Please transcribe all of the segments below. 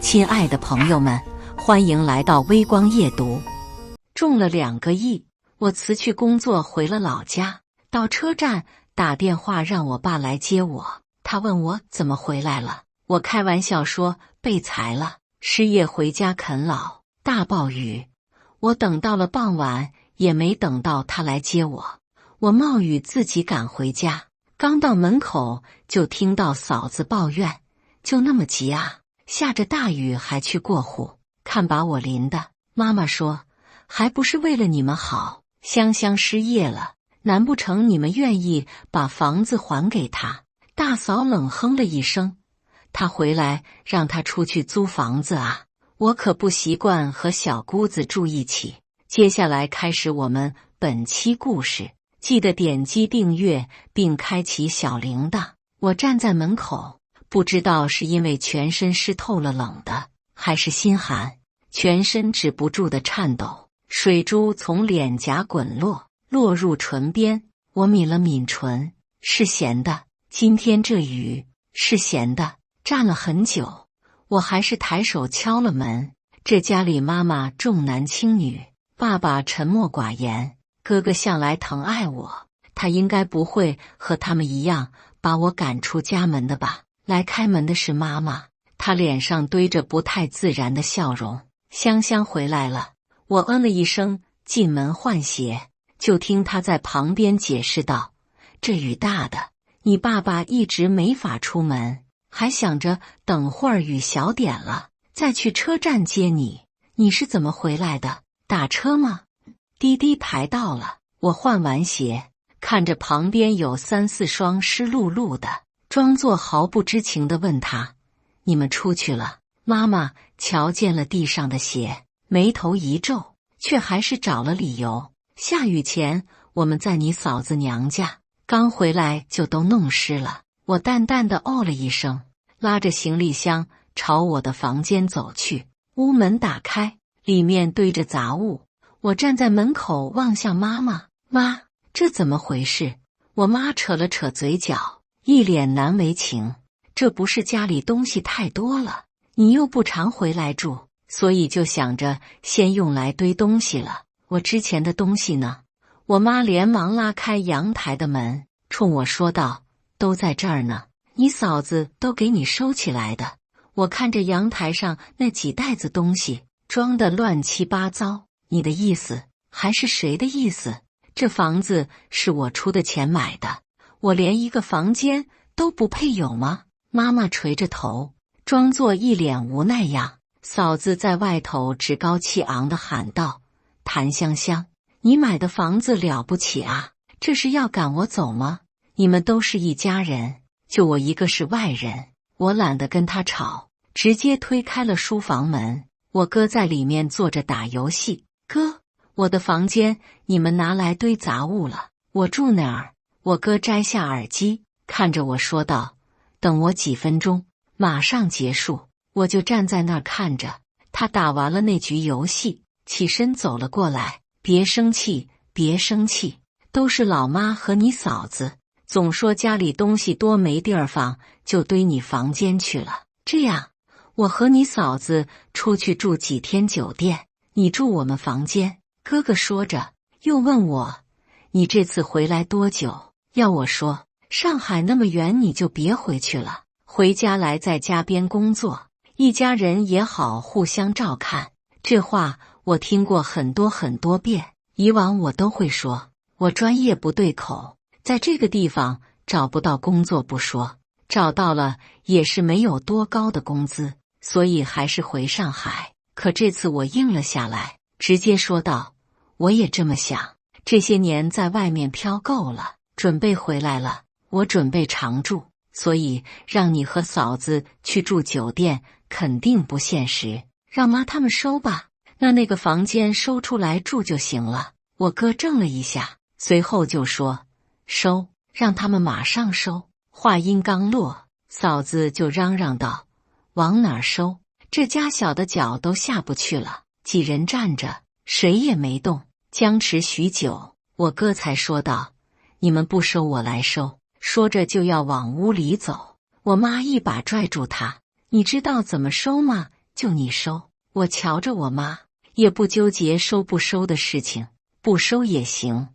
亲爱的朋友们，欢迎来到微光夜读。中了2个亿，我辞去工作回了老家，到车站打电话让我爸来接我。他问我怎么回来了，我开玩笑说被裁了，失业回家啃老。大暴雨，我等到了傍晚，也没等到他来接我。我冒雨自己赶回家，刚到门口就听到嫂子抱怨：“就那么急啊？下着大雨还去过户，看把我淋的。”妈妈说：“还不是为了你们好，香香失业了，难不成你们愿意把房子还给他？”大嫂冷哼了一声：“他回来让他出去租房子啊，我可不习惯和小姑子住一起。”接下来开始我们本期故事，记得点击订阅并开启小铃铛。我站在门口，不知道是因为全身湿透了冷的，还是心寒，全身止不住的颤抖，水珠从脸颊滚落，落入唇边。我抿了抿唇，是咸的。今天这雨是咸的。站了很久，我还是抬手敲了门。这家里妈妈重男轻女，爸爸沉默寡言，哥哥向来疼爱我，他应该不会和他们一样把我赶出家门的吧？来开门的是妈妈，她脸上堆着不太自然的笑容。香香回来了，我嗯了一声，进门换鞋，就听她在旁边解释道：“这雨大的，你爸爸一直没法出门，还想着等会儿雨小点了再去车站接你。你是怎么回来的？打车吗？”滴滴排到了，我换完鞋，看着旁边有3、4双湿漉漉的，装作毫不知情地问他：“你们出去了？”妈妈瞧见了地上的鞋，眉头一皱，却还是找了理由：“下雨前我们在你嫂子娘家，刚回来就都弄湿了。”我淡淡的哦了一声，拉着行李箱朝我的房间走去。屋门打开，里面堆着杂物。我站在门口望向妈妈：“妈，这怎么回事？”我妈扯了扯嘴角，一脸难为情：“这不是家里东西太多了，你又不常回来住，所以就想着先用来堆东西了。我之前的东西呢？”我妈连忙拉开阳台的门，冲我说道：“都在这儿呢，你嫂子都给你收起来的。”我看着阳台上那几袋子东西，装得乱七八糟。你的意思还是谁的意思？这房子是我出的钱买的，我连一个房间都不配有吗？妈妈垂着头，装作一脸无奈样。嫂子在外头趾高气昂地喊道：“谭香香，你买的房子了不起啊，这是要赶我走吗？你们都是一家人，就我一个是外人。”我懒得跟他吵，直接推开了书房门。我哥在里面坐着打游戏。哥，我的房间你们拿来堆杂物了，我住哪儿？我哥摘下耳机，看着我说道：“等我几分钟，马上结束。”我就站在那儿看着他打完了那局游戏，起身走了过来：“别生气，别生气，都是老妈和你嫂子，总说家里东西多没地儿放，就堆你房间去了。这样，我和你嫂子出去住几天酒店，你住我们房间。”哥哥说着，又问我：“你这次回来多久？”要我说，上海那么远，你就别回去了，回家来在家边工作，一家人也好互相照看。这话我听过很多很多遍，以往我都会说，我专业不对口，在这个地方找不到工作不说，找到了也是没有多高的工资，所以还是回上海。可这次我应了下来，直接说道：“我也这么想，这些年在外面飘够了，准备回来了。我准备常住，所以让你和嫂子去住酒店肯定不现实，让妈他们收吧，那个房间收出来住就行了。”我哥怔了一下，随后就说：“收，让他们马上收。”话音刚落，嫂子就嚷嚷道：“往哪儿收？这家小的脚都下不去了。”几人站着，谁也没动，僵持许久，我哥才说道：“你们不收，我来收。”说着就要往屋里走，我妈一把拽住他：“你知道怎么收吗？就你收。我瞧着我妈，也不纠结收不收的事情，不收也行。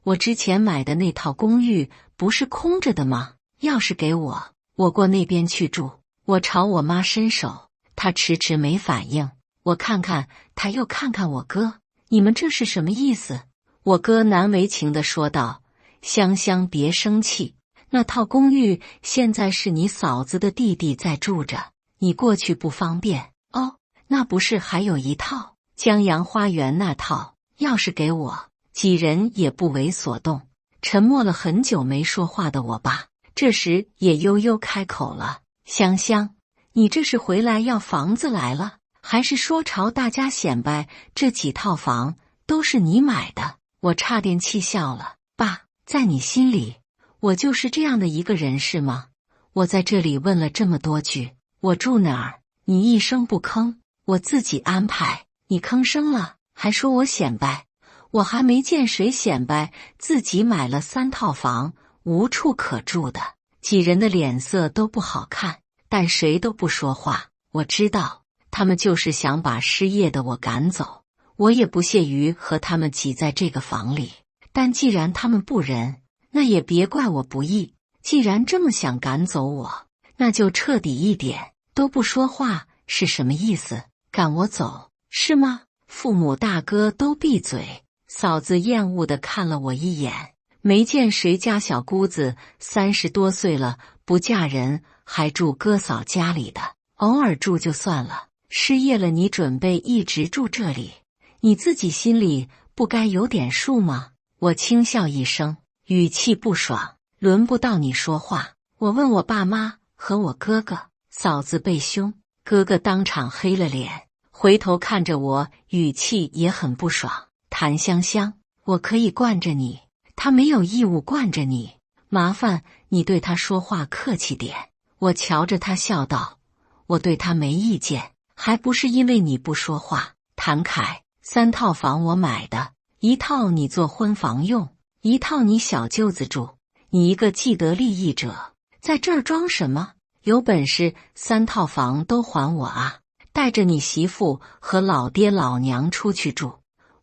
我之前买的那套公寓不是空着的吗？钥匙给我，我过那边去住。我朝我妈伸手，她迟迟没反应。我看看她，又看看我哥，你们这是什么意思？我哥难为情地说道：香香，别生气，那套公寓现在是你嫂子的弟弟在住着，你过去不方便。哦，那不是还有一套江阳花园那套，钥匙给我。几人也不为所动。沉默了很久没说话的我爸，这时也悠悠开口了：香香，你这是回来要房子来了，还是说朝大家显摆这几套房都是你买的？我差点气笑了。爸，在你心里，我就是这样的一个人是吗？我在这里问了这么多句，我住哪儿，你一声不吭，我自己安排，你吭声了，还说我显摆。我还没见谁显摆自己买了3套房，无处可住的。几人的脸色都不好看，但谁都不说话。我知道，他们就是想把失业的我赶走。我也不屑于和他们挤在这个房里，但既然他们不仁，那也别怪我不义。既然这么想赶走我，那就彻底一点，都不说话是什么意思？赶我走是吗？父母大哥都闭嘴。嫂子厌恶地看了我一眼，没见谁家小姑子30多岁了，不嫁人还住哥嫂家里的，偶尔住就算了，失业了你准备一直住这里，你自己心里不该有点数吗？我轻笑一声，语气不爽，轮不到你说话。我问我爸妈和我哥哥，嫂子被凶，哥哥当场黑了脸，回头看着我，语气也很不爽。谭香香，我可以惯着你，他没有义务惯着你，麻烦你对他说话客气点。我瞧着他笑道：我对他没意见，还不是因为你不说话。谭凯，3套房我买的，1套你做婚房用，1套你小舅子住，你一个既得利益者，在这儿装什么？有本事3套房都还我啊！带着你媳妇和老爹老娘出去住。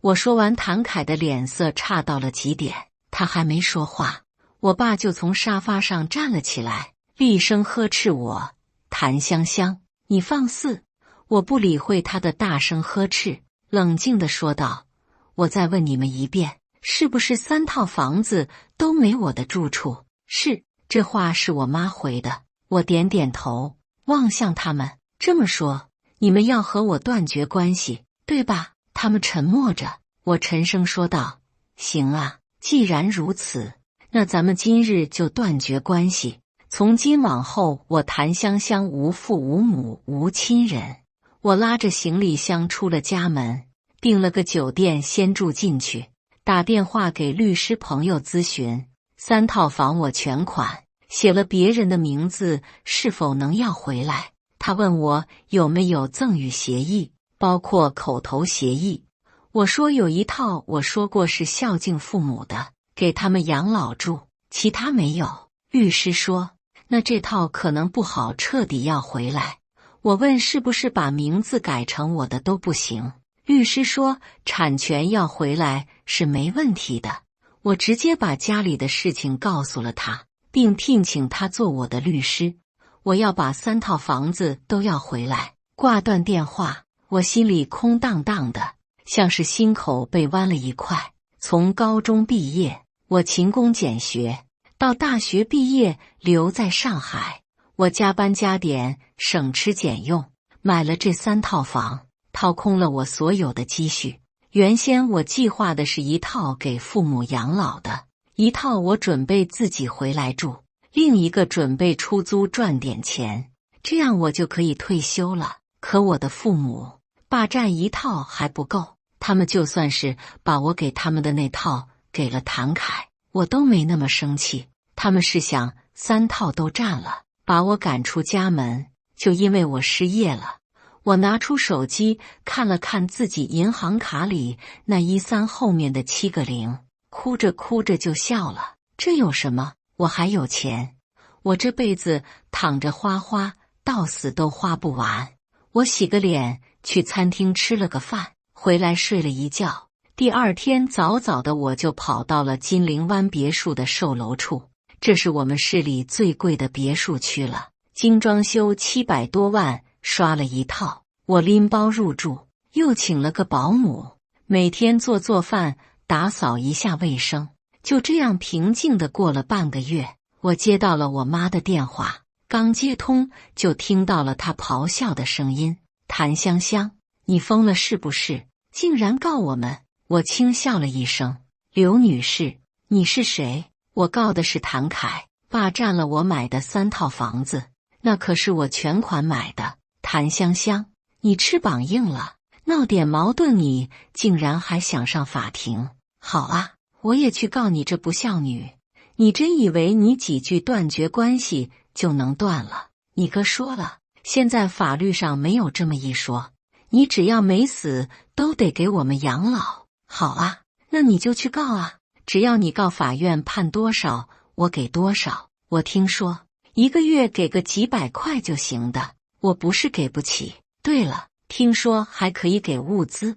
我说完，谭凯的脸色差到了极点，他还没说话，我爸就从沙发上站了起来，厉声呵斥我：谭香香，你放肆！我不理会他的大声呵斥，冷静地说道：我再问你们一遍，是不是3套房子都没我的住处？是。这话是我妈回的。我点点头，望向他们，这么说，你们要和我断绝关系，对吧？他们沉默着，我沉声说道：行啊，既然如此，那咱们今日就断绝关系。从今往后，我谭香香无父无母无亲人。我拉着行李箱出了家门，订了个酒店先住进去，打电话给律师朋友咨询，3套房我全款，写了别人的名字，是否能要回来。他问我有没有赠与协议，包括口头协议。我说有一套，我说过是孝敬父母的，给他们养老住，其他没有。律师说，那这套可能不好彻底要回来。我问是不是把名字改成我的都不行。律师说产权要回来是没问题的。我直接把家里的事情告诉了他，并聘请他做我的律师。我要把3套房子都要回来。挂断电话，我心里空荡荡的，像是心口被剜了一块。从高中毕业，我勤工俭学，到大学毕业留在上海，我加班加点，省吃俭用，买了这3套房，掏空了我所有的积蓄。原先我计划的是1套给父母养老的，1套我准备自己回来住，另一个准备出租赚点钱，这样我就可以退休了。可我的父母霸占1套还不够，他们就算是把我给他们的那套给了谭凯，我都没那么生气。他们是想3套都占了，把我赶出家门。就因为我失业了，我拿出手机看了看自己银行卡里那13后面的7个0，哭着哭着就笑了。这有什么？我还有钱，我这辈子躺着花花，到死都花不完。我洗个脸，去餐厅吃了个饭，回来睡了一觉。第二天早早的，我就跑到了金陵湾别墅的售楼处，这是我们市里最贵的别墅区了，精装修700多万，刷了一套。我拎包入住，又请了个保姆，每天做饭，打扫一下卫生。就这样平静地过了半个月，我接到了我妈的电话，刚接通就听到了她咆哮的声音：“谭香香，你疯了是不是？竟然告我们！”我轻笑了一声：“刘女士，你是谁？”我告的是谭凯，霸占了我买的3套房子，那可是我全款买的。谭香香，你翅膀硬了，闹点矛盾你竟然还想上法庭？好啊，我也去告你这不孝女！你真以为你几句断绝关系就能断了？你哥说了，现在法律上没有这么一说，你只要没死，都得给我们养老。好啊，那你就去告啊！只要你告法院判多少，我给多少。我听说1个月给个几百块就行的，我不是给不起。对了，听说还可以给物资，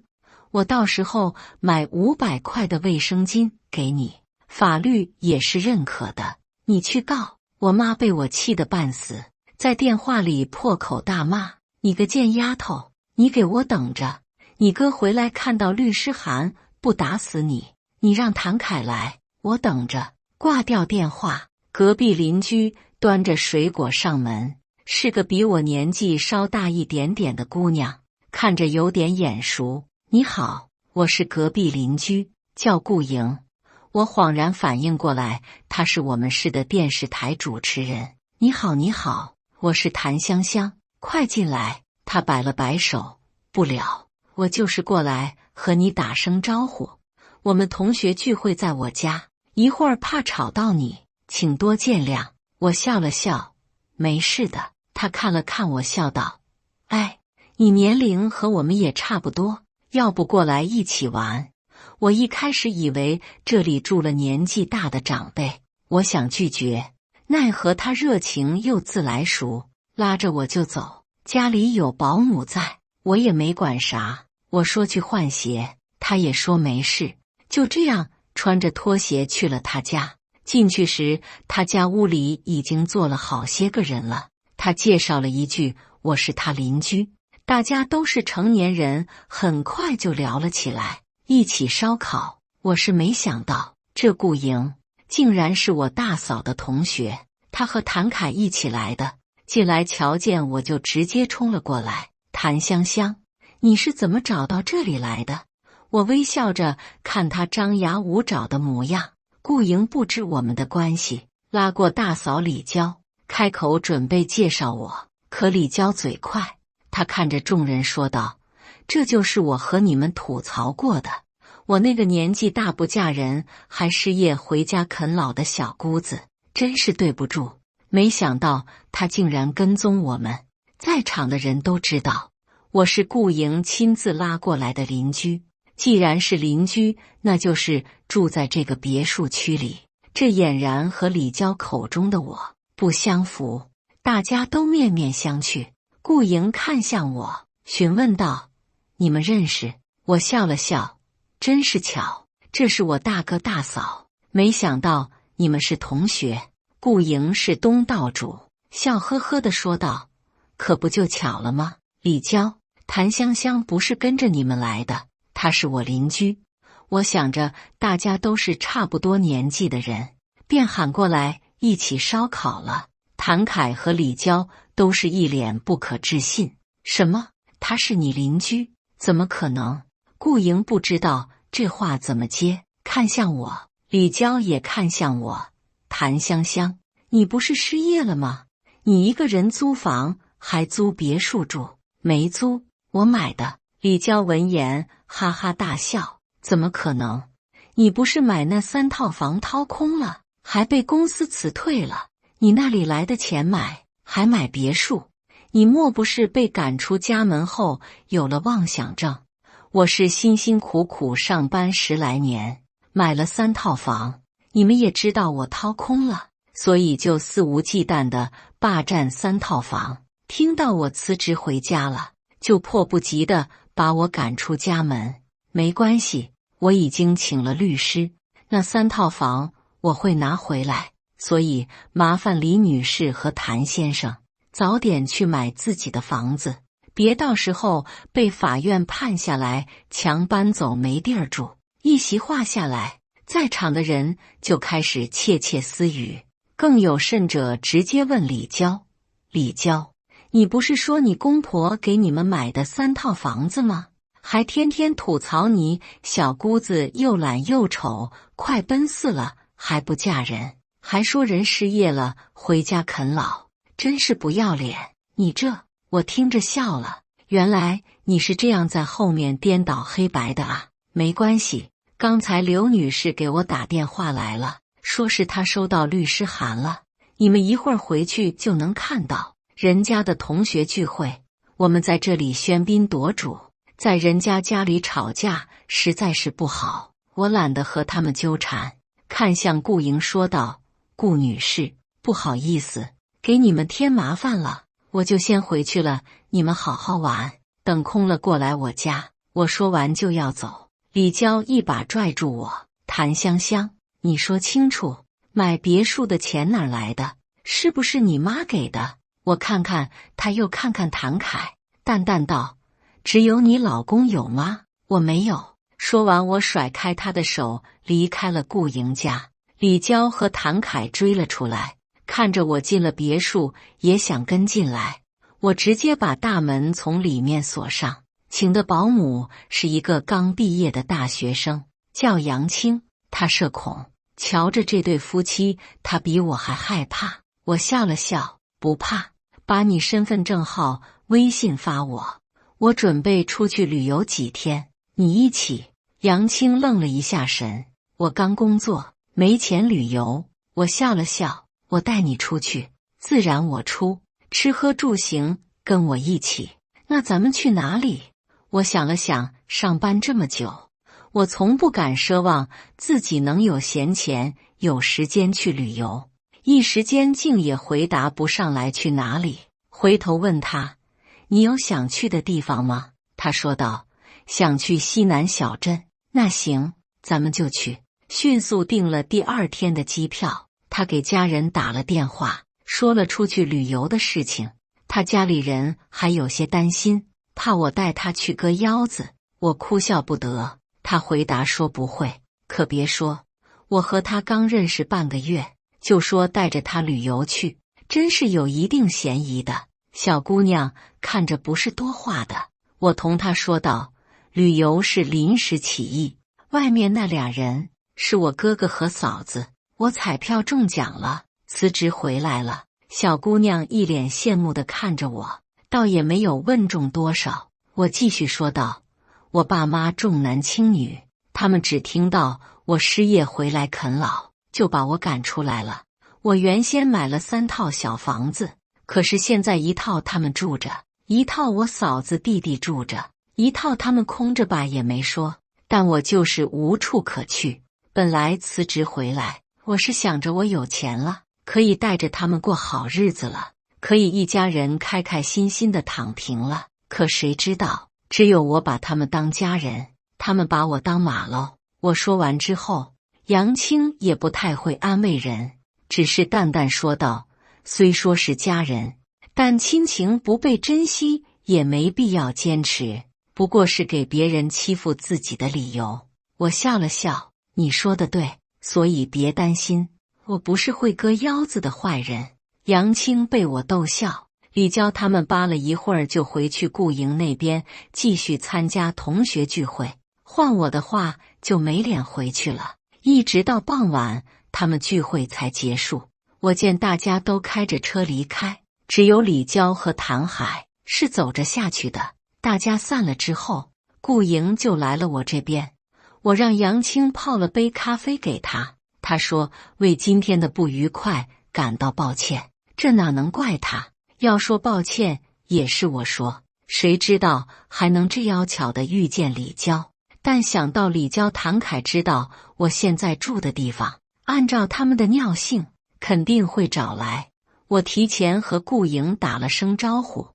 我到时候买500块的卫生巾给你，法律也是认可的。你去告。我妈被我气得半死，在电话里破口大骂：“你个贱丫头，你给我等着！你哥回来看到律师函，不打死你！你让谭凯来，我等着。”挂掉电话，隔壁邻居端着水果上门，是个比我年纪稍大一点点的姑娘，看着有点眼熟。“你好，我是隔壁邻居，叫顾莹。”我恍然反应过来，她是我们市的电视台主持人。“你好，你好，我是谭香香，快进来。”她摆了摆手：“不了，我就是过来和你打声招呼。我们同学聚会在我家，一会儿怕吵到你，请多见谅。”我笑了笑：“没事的。”她看了看我，笑道：“哎，你年龄和我们也差不多，要不过来一起玩？”我一开始以为这里住了年纪大的长辈，我想拒绝，奈何他热情又自来熟，拉着我就走。家里有保姆在，我也没管啥。我说去换鞋，他也说没事。就这样穿着拖鞋去了他家。进去时，他家屋里已经坐了好些个人了。他介绍了一句：“我是他邻居。”大家都是成年人，很快就聊了起来。一起烧烤，我是没想到，这顾莹竟然是我大嫂的同学，她和谭凯一起来的。进来瞧见我就直接冲了过来：“谭香香，你是怎么找到这里来的？”我微笑着看她张牙舞爪的模样。顾莹不知我们的关系，拉过大嫂李娇，开口准备介绍我，可李娇嘴快，她看着众人说道：“这就是我和你们吐槽过的，我那个年纪大不嫁人还失业回家啃老的小姑子，真是对不住。没想到她竟然跟踪我们。”在场的人都知道我是顾莹亲自拉过来的邻居，既然是邻居，那就是住在这个别墅区里，这俨然和李娇口中的我不相符。大家都面面相觑。顾莹看向我，询问道：“你们认识？”我笑了笑：“真是巧，这是我大哥大嫂，没想到你们是同学。”顾莹是东道主，笑呵呵地说道：“可不就巧了吗？李娇，谭香香不是跟着你们来的，她是我邻居。”我想着大家都是差不多年纪的人，便喊过来一起烧烤了。谭凯和李娇都是一脸不可置信：“什么？他是你邻居？怎么可能？”顾莹不知道这话怎么接，看向我，李娇也看向我：“谭香香，你不是失业了吗？你一个人租房，还租别墅住？”“没租，我买的。”李娇闻言哈哈大笑：“怎么可能？你不是买那3套房掏空了，还被公司辞退了？你那里来的钱买，还买别墅？你莫不是被赶出家门后有了妄想症？我是辛辛苦苦上班10来年，买了3套房，你们也知道我掏空了，所以就肆无忌惮地霸占3套房。听到我辞职回家了，就迫不及地把我赶出家门。没关系，我已经请了律师，那3套房我会拿回来，所以麻烦李女士和谭先生早点去买自己的房子，别到时候被法院判下来强搬走没地儿住。一席话下来，在场的人就开始窃窃私语，更有甚者直接问李娇：“李娇，你不是说你公婆给你们买的3套房子吗？还天天吐槽你小姑子又懒又丑，快奔4了还不嫁人，还说人失业了回家啃老，真是不要脸！你这……”我听着笑了，原来你是这样在后面颠倒黑白的啊！没关系，刚才刘女士给我打电话来了，说是她收到律师函了，你们一会儿回去就能看到。人家的同学聚会，我们在这里喧宾夺主，在人家家里吵架实在是不好，我懒得和他们纠缠。看向顾莹说道：“顾女士，不好意思，给你们添麻烦了，我就先回去了，你们好好玩，等空了过来我家。”我说完就要走，李娇一把拽住我：“谭香香，你说清楚，买别墅的钱哪儿来的？是不是你妈给的？”我看看他，又看看谭凯，淡淡道：“只有你老公有吗？我没有。”说完，我甩开他的手，离开了顾莹家。李娇和谭凯追了出来，看着我进了别墅，也想跟进来。我直接把大门从里面锁上，请的保姆是一个刚毕业的大学生，叫杨青，他社恐。瞧着这对夫妻，他比我还害怕。我笑了笑：“不怕，把你身份证号、微信发我，我准备出去旅游几天，你一起。”杨青愣了一下神：“我刚工作，没钱旅游。”我笑了笑：“我带你出去，自然我出，吃喝住行跟我一起。那咱们去哪里？”我想了想，上班这么久，我从不敢奢望自己能有闲钱、有时间去旅游，一时间竟也回答不上来去哪里。回头问他：“你有想去的地方吗？”他说道：“想去西南小镇。”那行，咱们就去。迅速订了第2天的机票。他给家人打了电话，说了出去旅游的事情。他家里人还有些担心，怕我带他去割腰子。我哭笑不得。他回答说不会。可别说，我和他刚认识半个月，就说带着他旅游去，真是有一定嫌疑的。小姑娘看着不是多话的。我同他说道：“旅游是临时起意，外面那俩人是我哥哥和嫂子，我彩票中奖了，辞职回来了。”小姑娘一脸羡慕地看着我，倒也没有问中多少。我继续说道：“我爸妈重男轻女，他们只听到我失业回来啃老，就把我赶出来了。我原先买了3套小房子，可是现在1套他们住着，1套我嫂子弟弟住着，1套他们空着吧也没说，但我就是无处可去。本来辞职回来，我是想着我有钱了，可以带着他们过好日子了，可以一家人开开心心的躺平了。可谁知道，只有我把他们当家人，他们把我当马喽。我说完之后，杨青也不太会安慰人，只是淡淡说道：“虽说是家人，但亲情不被珍惜，也没必要坚持，不过是给别人欺负自己的理由。”我笑了笑：“你说的对，所以别担心，我不是会割腰子的坏人。”杨青被我逗笑。李娇他们扒了一会儿就回去顾营那边继续参加同学聚会，换我的话就没脸回去了。一直到傍晚，他们聚会才结束。我见大家都开着车离开，只有李娇和谭海是走着下去的。大家散了之后，顾营就来了我这边，我让杨青泡了杯咖啡给他。他说为今天的不愉快感到抱歉，这哪能怪他？要说抱歉也是我说，谁知道还能这妖巧的遇见李娇。但想到李娇、谭凯知道我现在住的地方，按照他们的尿性肯定会找来。我提前和顾营打了声招呼，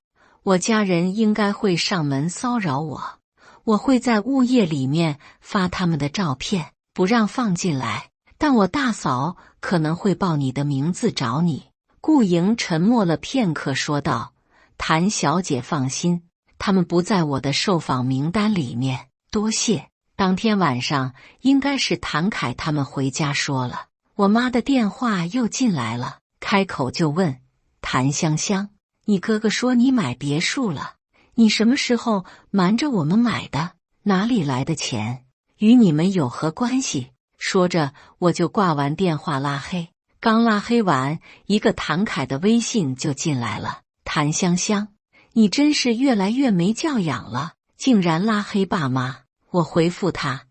我家人应该会上门骚扰我，我会在物业里面发他们的照片，不让放进来。但我大嫂可能会报你的名字找你。顾莹沉默了片刻，说道：“谭小姐放心，他们不在我的受访名单里面。多谢。”当天晚上，应该是谭凯他们回家说了，我妈的电话又进来了，开口就问：“谭香香，你哥哥说你买别墅了，你什么时候瞒着我们买的？哪里来的钱？与你们有何关系？”说着，我就挂完电话拉黑。刚拉黑完，一个谭凯的微信就进来了：“谭香香，你真是越来越没教养了，竟然拉黑爸妈。”我回复他：“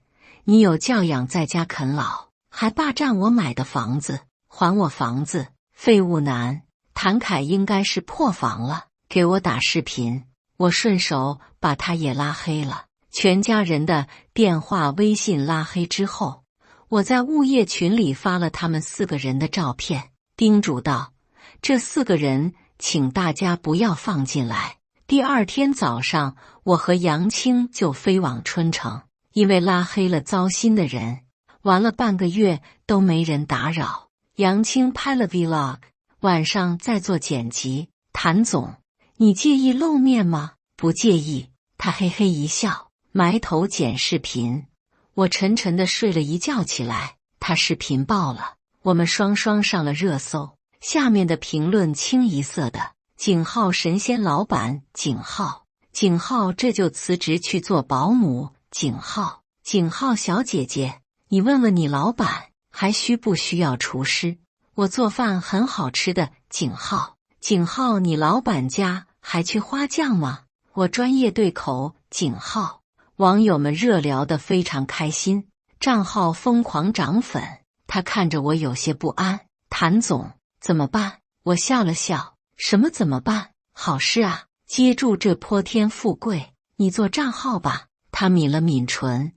你有教养在家啃老，还霸占我买的房子，还我房子，废物男！”谭凯应该是破防了，给我打视频，我顺手把他也拉黑了。全家人的电话、微信拉黑之后，我在物业群里发了他们4个人的照片，叮嘱道：“这4个人请大家不要放进来。”第二天早上，我和杨青就飞往春城，因为拉黑了糟心的人，玩了半个月都没人打扰。杨青拍了 vlog， 晚上再做剪辑。谭总，你介意露面吗？不介意。他嘿嘿一笑，埋头剪视频。我沉沉的睡了一觉起来，他视频爆了，我们双双上了热搜。下面的评论清一色的：景浩神仙老板，景浩这就辞职去做保姆，景浩小姐姐，你问问你老板还需不需要厨师？我做饭很好吃的，景浩你老板家还缺花匠吗？我专业对口，景浩。网友们热聊得非常开心，账号疯狂涨粉。他看着我有些不安：“谭总，怎么办？”我笑了笑：“什么怎么办？好事啊，接住这泼天富贵，你做账号吧。”他抿了抿唇：“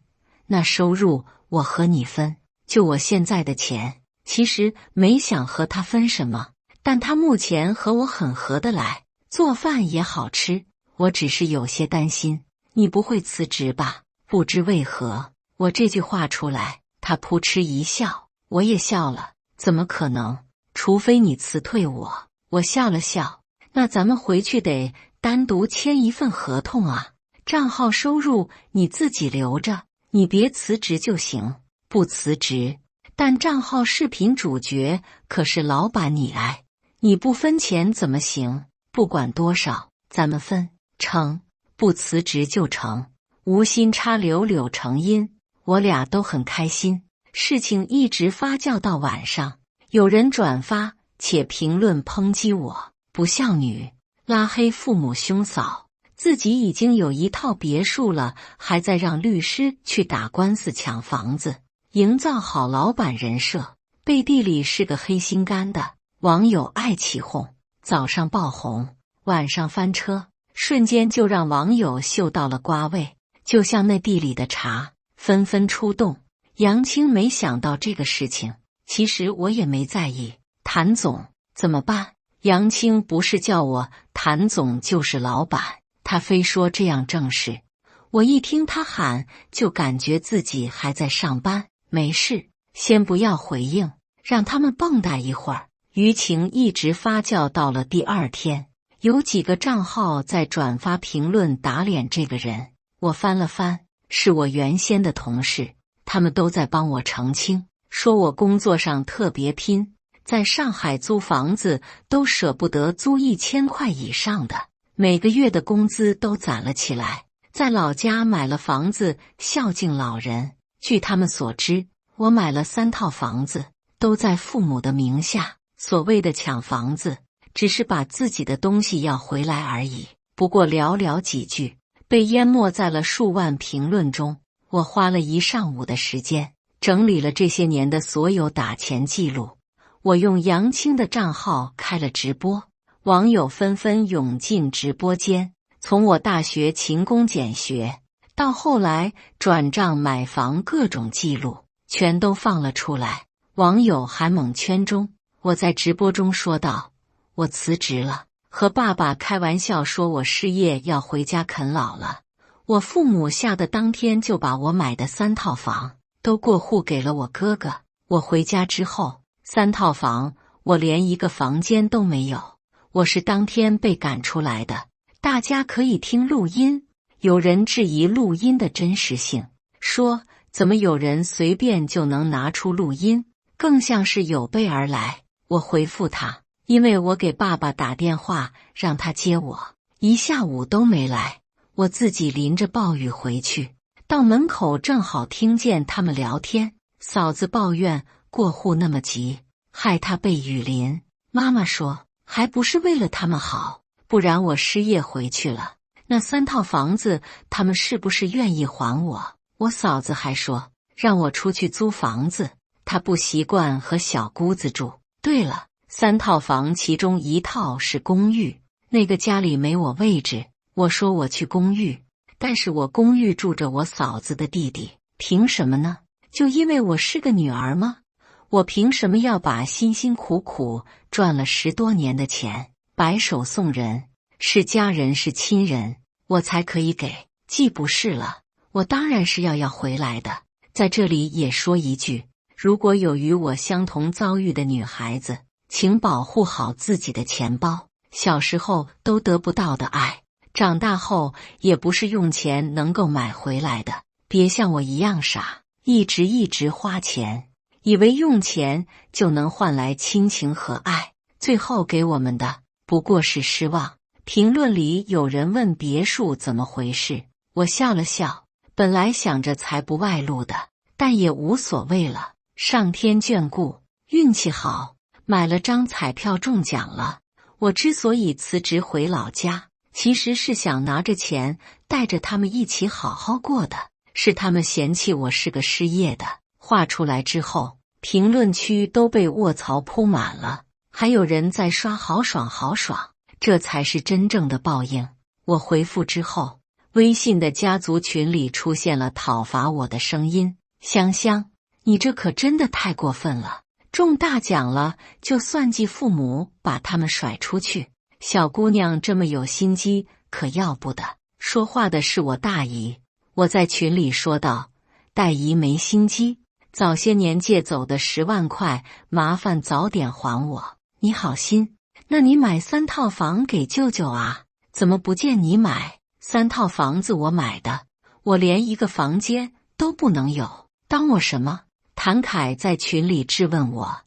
那收入我和你分，就我现在的钱。”其实没想和他分什么，但他目前和我很合得来，做饭也好吃。我只是有些担心，你不会辞职吧？不知为何，我这句话出来，他扑哧一笑，我也笑了。怎么可能？除非你辞退我。我笑了笑，那咱们回去得单独签一份合同啊。账号收入你自己留着，你别辞职就行。不辞职，但账号视频主角可是老板你来，你不分钱怎么行？不管多少，咱们分。成，不辞职就成。无心插柳柳成荫，我俩都很开心。事情一直发酵到晚上，有人转发且评论抨击我不孝女，拉黑父母兄嫂，自己已经有一套别墅了，还在让律师去打官司抢房子，营造好老板人设，背地里是个黑心肝的。网友爱起哄，早上爆红，晚上翻车，瞬间就让网友嗅到了瓜味，就像那地里的茶，纷纷出动。杨青没想到这个事情，其实我也没在意。谭总，怎么办？杨青不是叫我谭总就是老板，他非说这样正式。我一听他喊，就感觉自己还在上班。没事，先不要回应，让他们蹦跶一会儿。舆情一直发酵到了第二天，有几个账号在转发评论打脸这个人，我翻了翻，是我原先的同事，他们都在帮我澄清，说我工作上特别拼，在上海租房子都舍不得租1000块以上的，每个月的工资都攒了起来，在老家买了房子孝敬老人。据他们所知，我买了3套房子，都在父母的名下。所谓的抢房子，只是把自己的东西要回来而已。不过寥寥几句，被淹没在了数万评论中。我花了一上午的时间，整理了这些年的所有打钱记录。我用杨青的账号开了直播，网友纷纷涌进直播间。从我大学勤工俭学，到后来转账买房，各种记录全都放了出来。网友还猛圈中。我在直播中说道：“我辞职了，和爸爸开玩笑说我失业要回家啃老了。我父母吓得当天就把我买的3套房都过户给了我哥哥。我回家之后，3套房我连一个房间都没有，我是当天被赶出来的。大家可以听录音。有人质疑录音的真实性，说怎么有人随便就能拿出录音，更像是有备而来。我回复他，因为我给爸爸打电话让他接我，一下午都没来，我自己淋着暴雨回去，到门口正好听见他们聊天。嫂子抱怨过户那么急，害他被雨淋。妈妈说还不是为了他们好，不然我失业回去了，那3套房子他们是不是愿意还我？我嫂子还说让我出去租房子，她不习惯和小姑子住。对了，3套房其中1套是公寓，那个家里没我位置。我说我去公寓，但是我公寓住着我嫂子的弟弟，凭什么呢？就因为我是个女儿吗？我凭什么要把辛辛苦苦赚了10多年的钱白手送人？是家人是亲人，我才可以给。既不是了，我当然是要回来的。在这里也说一句，如果有与我相同遭遇的女孩子，请保护好自己的钱包。小时候都得不到的爱，长大后也不是用钱能够买回来的。别像我一样傻，一直花钱，以为用钱就能换来亲情和爱，最后给我们的不过是失望。评论里有人问别墅怎么回事，我笑了笑，本来想着才不外露的，但也无所谓了。上天眷顾，运气好，买了张彩票中奖了。我之所以辞职回老家，其实是想拿着钱带着他们一起好好过的，是他们嫌弃我是个失业的。画出来之后，评论区都被卧槽铺满了，还有人在刷好爽好爽，这才是真正的报应。我回复之后，微信的家族群里出现了讨伐我的声音。香香，你这可真的太过分了，中大奖了就算计父母把他们甩出去，小姑娘这么有心机可要不得。说话的是我大姨。我在群里说道，大姨没心机，早些年借走的10万块麻烦早点还我。你好心，那你买3套房给舅舅啊？怎么不见你买？3套房子我买的，我连一个房间都不能有，当我什么？谭凯在群里质问我，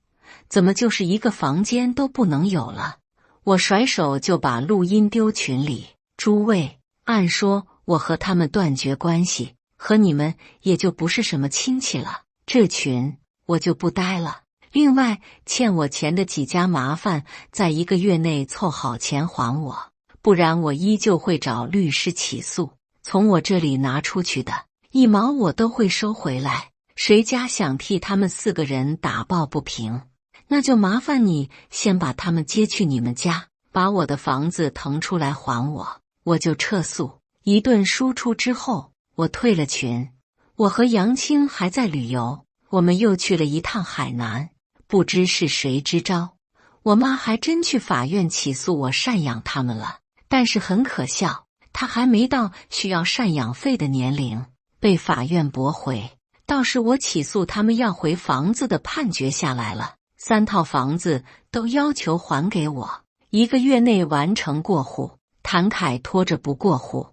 怎么就是一个房间都不能有了？我甩手就把录音丢群里。诸位，按说我和他们断绝关系，和你们也就不是什么亲戚了，这群我就不待了。另外，欠我钱的几家麻烦在1个月内凑好钱还我，不然我依旧会找律师起诉。从我这里拿出去的1毛我都会收回来。谁家想替他们4个人打抱不平，那就麻烦你先把他们接去你们家，把我的房子腾出来还我，我就撤诉。一顿输出之后，我退了群。我和杨青还在旅游，我们又去了一趟海南，不知是谁支招，我妈还真去法院起诉我赡养他们了。但是很可笑，她还没到需要赡养费的年龄，被法院驳回。倒是我起诉他们要回房子的判决下来了，3套房子都要求还给我，1个月内完成过户。谭凯拖着不过户，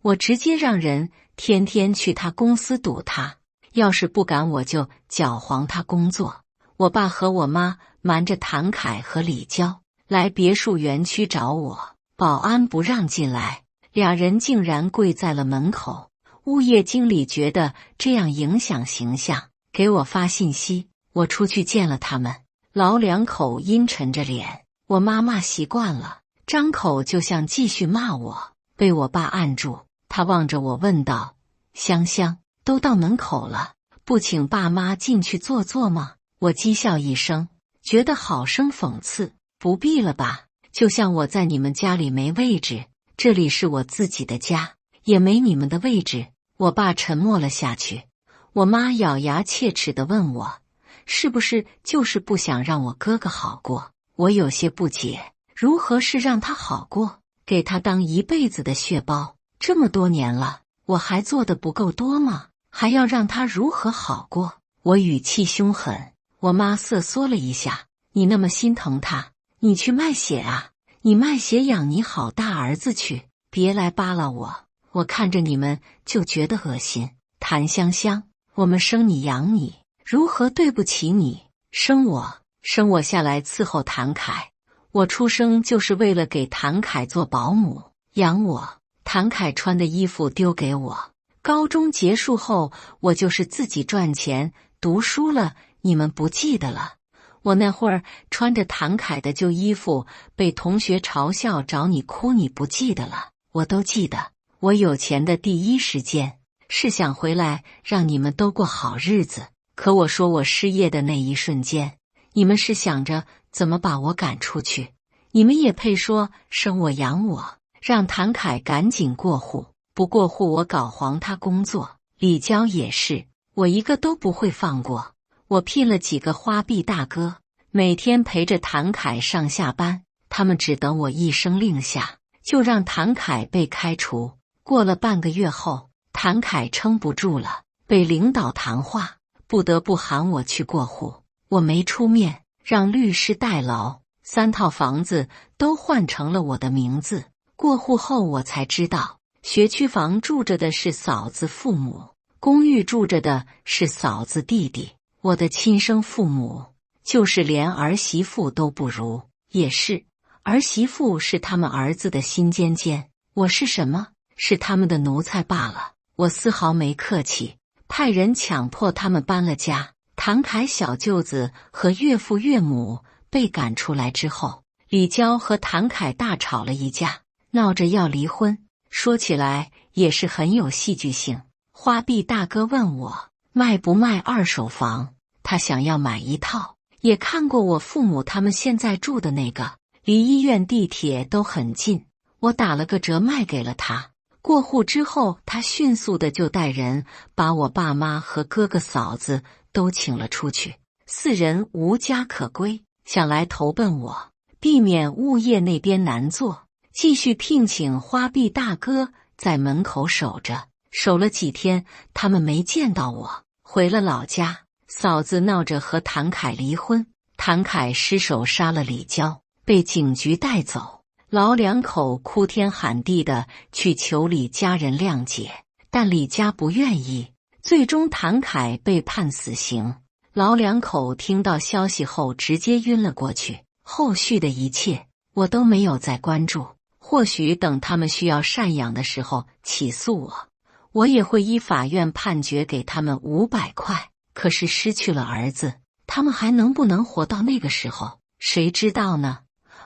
我直接让人天天去他公司堵他，要是不敢我就搅黄他工作。我爸和我妈瞒着谭凯和李娇来别墅园区找我，保安不让进来，2人竟然跪在了门口。物业经理觉得这样影响形象，给我发信息。我出去见了他们，老2口阴沉着脸，我妈骂习惯了，张口就想继续骂我，被我爸按住。他望着我问道，香香，都到门口了，不请爸妈进去坐坐吗？我讥笑一声，觉得好生讽刺，不必了吧，就像我在你们家里没位置，这里是我自己的家，也没你们的位置。我爸沉默了下去。我妈咬牙切齿地问我，是不是就是不想让我哥哥好过？我有些不解，如何是让他好过，给他当一辈子的血包？这么多年了，我还做的不够多吗？还要让他如何好过？我语气凶狠。我妈瑟缩了一下，你那么心疼他，你去卖血啊！你卖血养你好大儿子去，别来扒拉我。我看着你们就觉得恶心。谭香香，我们生你养你，如何对不起你？生我下来伺候谭凯，我出生就是为了给谭凯做保姆，养我。谭凯穿的衣服丢给我，高中结束后，我就是自己赚钱读书了，你们不记得了？我那会儿穿着谭凯的旧衣服，被同学嘲笑找你哭，你不记得了？我都记得。我有钱的第一时间是想回来让你们都过好日子，可我说我失业的那一瞬间，你们是想着怎么把我赶出去？你们也配说生我养我？让谭凯赶紧过户，不过户我搞黄他工作。李娇也是，我一个都不会放过。我聘了几个花臂大哥，每天陪着谭凯上下班，他们只等我一声令下，就让谭凯被开除。过了半个月后，谭凯撑不住了，被领导谈话，不得不喊我去过户。我没出面，让律师代劳，3套房子都换成了我的名字。过户后我才知道，学区房住着的是嫂子父母，公寓住着的是嫂子弟弟。我的亲生父母就是连儿媳妇都不如，也是儿媳妇是他们儿子的心尖尖，我是什么？是他们的奴才罢了。我丝毫没客气，派人强迫他们搬了家。谭凯小舅子和岳父岳母被赶出来之后，李娇和谭凯大吵了一架，闹着要离婚。说起来也是很有戏剧性。花臂大哥问我卖不卖二手房，他想要买一套，也看过我父母他们现在住的那个，离医院地铁都很近，我打了个折卖给了他。过户之后，他迅速的就带人把我爸妈和哥哥嫂子都请了出去，4人无家可归，想来投奔我，避免物业那边难做，继续聘请花臂大哥在门口守着。守了几天，他们没见到我，回了老家。嫂子闹着和谭凯离婚，谭凯失手杀了李娇，被警局带走。老两口哭天喊地的去求李家人谅解，但李家不愿意，最终谭凯被判死刑。老两口听到消息后直接晕了过去，后续的一切我都没有再关注。或许等他们需要赡养的时候起诉我，我也会依法院判决给他们500块。可是失去了儿子，他们还能不能活到那个时候，谁知道呢？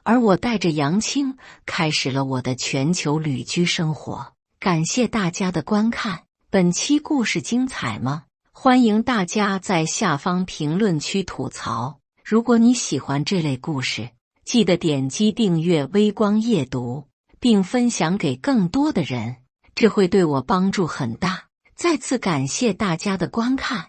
而我带着杨青开始了我的全球旅居生活。感谢大家的观看，本期故事精彩吗？欢迎大家在下方评论区吐槽。如果你喜欢这类故事，记得点击订阅微光夜读，并分享给更多的人，这会对我帮助很大。再次感谢大家的观看。